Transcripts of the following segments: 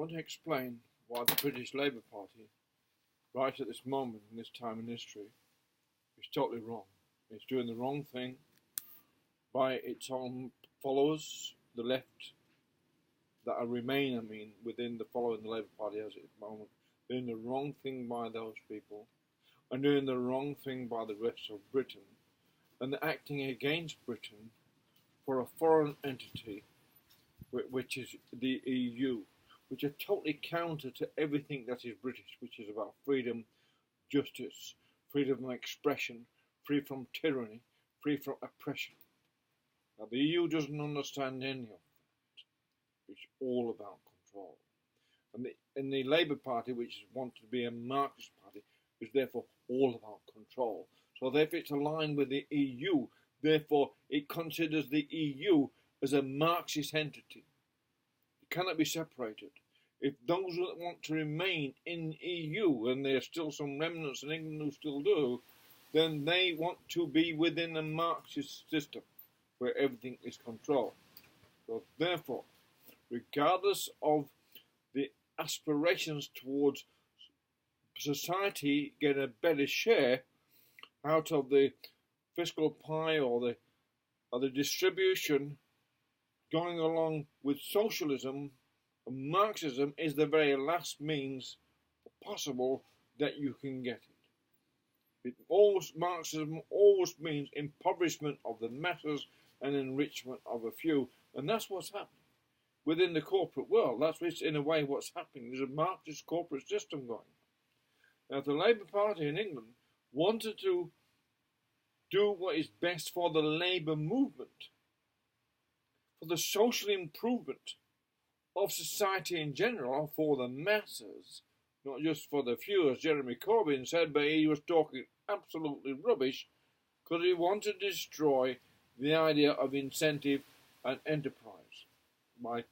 want to explain why the British Labour Party, right at this moment in this time in history, is totally wrong. It's doing the wrong thing by its own followers, the left that remain, within the following the Labour Party as at the moment, doing the wrong thing by those people and doing the wrong thing by the rest of Britain, and they're acting against Britain for a foreign entity, which is the EU, which are totally counter to everything that is British, which is about freedom, justice, freedom of expression, free from tyranny, free from oppression. Now, the EU doesn't understand any of that. It's all about control. And the Labour Party, which is wanted to be a Marxist party, is therefore all about control. So therefore it's aligned with the EU. Therefore it considers the EU as a Marxist entity. It cannot be separated. If those that want to remain in EU, and there are still some remnants in England who still do, then they want to be within a Marxist system where everything is controlled. So therefore, regardless of the aspirations towards society getting a better share out of the fiscal pie or the distribution, going along with socialism, Marxism is the very last means possible that you can get it. Marxism always means impoverishment of the masses and enrichment of a few, and that's what's happening within the corporate world. That's in a way what's happening. There's a Marxist corporate system going. Now, the Labour Party in England wanted to do what is best for the labour movement, for the social improvement of society in general, for the masses, not just for the few, as Jeremy Corbyn said, but he was talking absolutely rubbish because he wanted to destroy the idea of incentive and enterprise by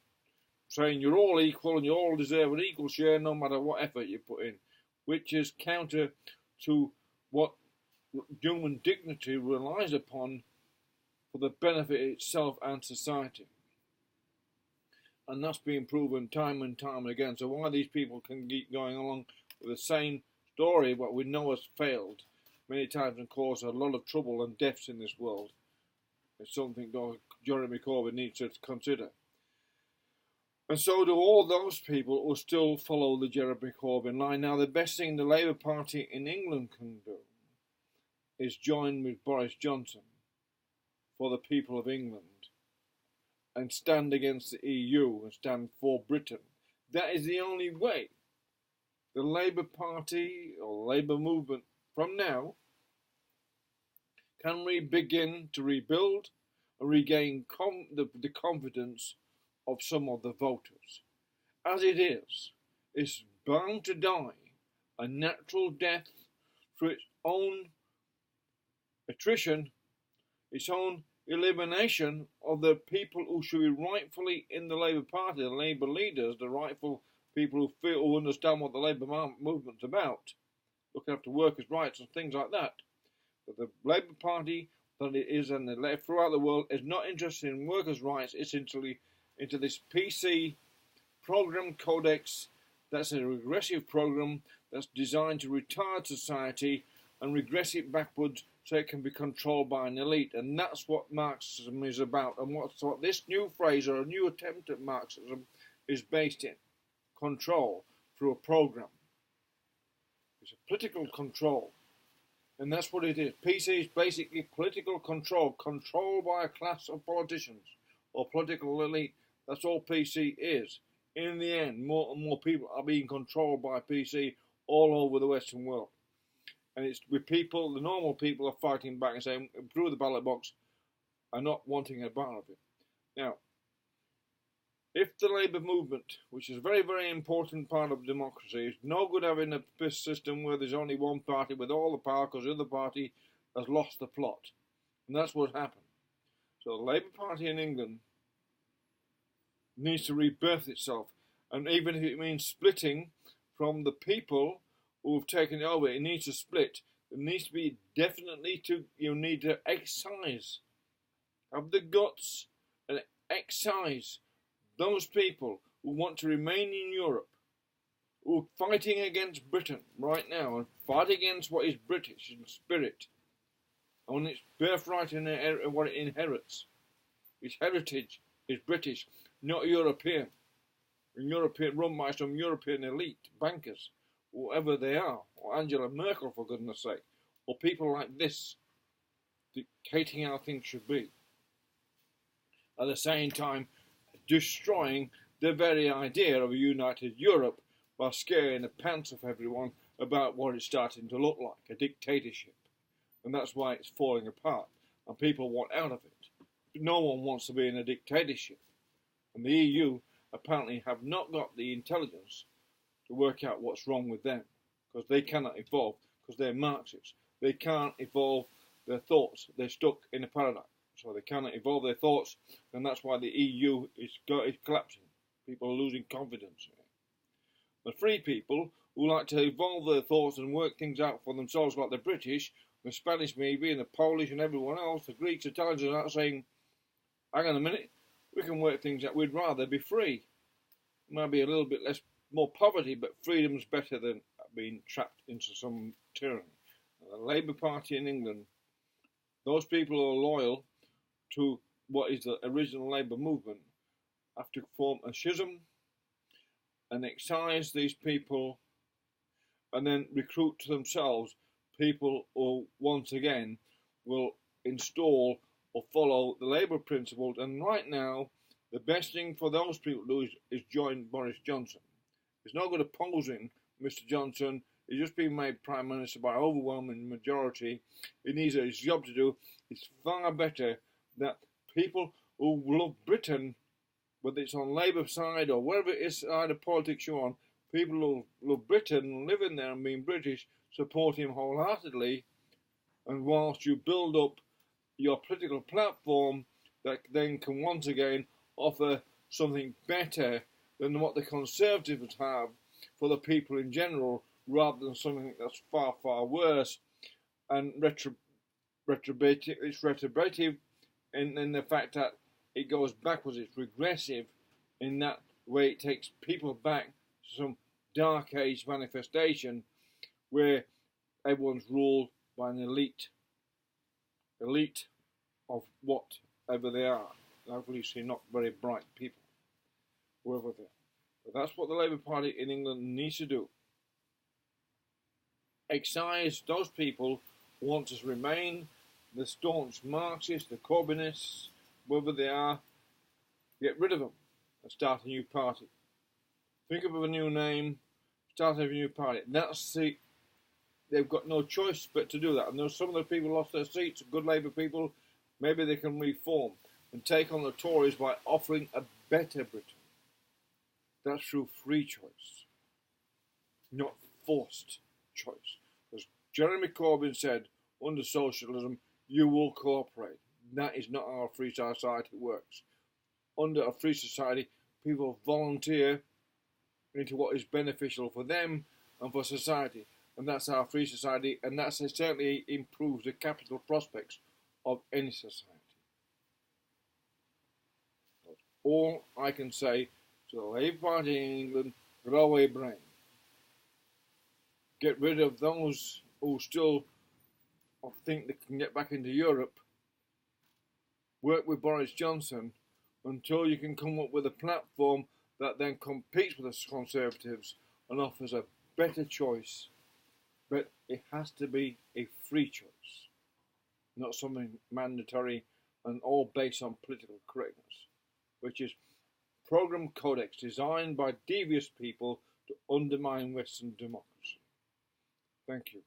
saying you're all equal and you all deserve an equal share no matter what effort you put in, which is counter to what human dignity relies upon for the benefit itself and society. And that's been proven time and time again. So why these people can keep going along with the same story, what we know has failed many times and caused a lot of trouble and deaths in this world, is something Jeremy Corbyn needs to consider. And so do all those people who still follow the Jeremy Corbyn line. Now, the best thing the Labour Party in England can do is join with Boris Johnson for the people of England and stand against the EU and stand for Britain. That is the only way the Labour Party or Labour movement from now can begin to rebuild and regain the confidence of some of the voters. As it is, it's bound to die a natural death through its own attrition, its own elimination of the people who should be rightfully in the Labour Party, the Labour leaders, the rightful people who understand what the Labour movement's about, looking after workers' rights and things like that. But the Labour Party that it is and the left throughout the world is not interested in workers' rights. It's into this PC program codex that's a regressive program that's designed to retard society and regress it backwards so it can be controlled by an elite. And that's what Marxism is about. And what this new phrase or a new attempt at Marxism is based in. Control through a program. It's a political control. And that's what it is. PC is basically political control. Control by a class of politicians or political elite. That's all PC is. In the end, more and more people are being controlled by PC all over the Western world. And it's with people, the normal people are fighting back and saying, through the ballot box, are not wanting a part of it. Now, if the Labour movement, which is a very, very important part of democracy, it's no good having a system where there's only one party with all the power because the other party has lost the plot. And that's what happened. So the Labour Party in England needs to rebirth itself. And even if it means splitting from the people who have taken it over, it needs to split. It needs to be definitely you need to excise, have the guts and excise those people who want to remain in Europe, who are fighting against Britain right now and fight against what is British in spirit, and its birthright and what it inherits. Its heritage is British, not European. European, run by some European elite bankers, whoever they are, or Angela Merkel, for goodness sake, or people like this dictating how things should be. At the same time, destroying the very idea of a united Europe by scaring the pants off everyone about what it's starting to look like, a dictatorship. And that's why it's falling apart, and people want out of it. No one wants to be in a dictatorship. And the EU apparently have not got the intelligence to work out what's wrong with them, because they cannot evolve, because they're Marxists. They can't evolve their thoughts. They're stuck in a paradigm. So they cannot evolve their thoughts, and that's why the EU is collapsing. People are losing confidence in it. The free people who like to evolve their thoughts and work things out for themselves, like the British, the Spanish maybe, and the Polish and everyone else, the Greeks, Italians, are not saying, hang on a minute, we can work things out. We'd rather be free. Maybe a little bit more poverty, but freedom's better than being trapped into some tyranny. The Labour Party in England, those people who are loyal to what is the original Labour movement have to form a schism and excise these people and then recruit to themselves people who once again will install or follow the Labour principles. And right now, the best thing for those people to do is join Boris Johnson. It's not good opposing Mr. Johnson. He's just been made Prime Minister by overwhelming majority. He needs his job to do. It's far better that people who love Britain, whether it's on Labour side or wherever it is side of politics you're on, people who love Britain, live in there and being British, support him wholeheartedly. And whilst you build up your political platform that then can once again offer something better than what the Conservatives have for the people in general, rather than something that's far, far worse and retributive. It's retributive in the fact that it goes backwards. It's regressive in that way. It takes people back to some dark age manifestation where everyone's ruled by an elite of whatever they are. Obviously not very bright people, whoever they are. But that's what the Labour Party in England needs to do. Excise those people who want to remain the staunch Marxists, the Corbynists, whoever they are. Get rid of them and start a new party. Think of a new name, start a new party. They've got no choice but to do that. And some of the people lost their seats, good Labour people. Maybe they can reform and take on the Tories by offering a better Britain. That's through free choice, not forced choice. As Jeremy Corbyn said, under socialism, you will cooperate. That is not how a free society works. Under a free society, people volunteer into what is beneficial for them and for society. And that's our free society, and that certainly improves the capital prospects of any society. That's all I can say to the Labour Party in England: grow a brain. Get rid of those who still think they can get back into Europe. Work with Boris Johnson until you can come up with a platform that then competes with the Conservatives and offers a better choice. But it has to be a free choice, not something mandatory and all based on political correctness, which is program codex designed by devious people to undermine Western democracy. Thank you.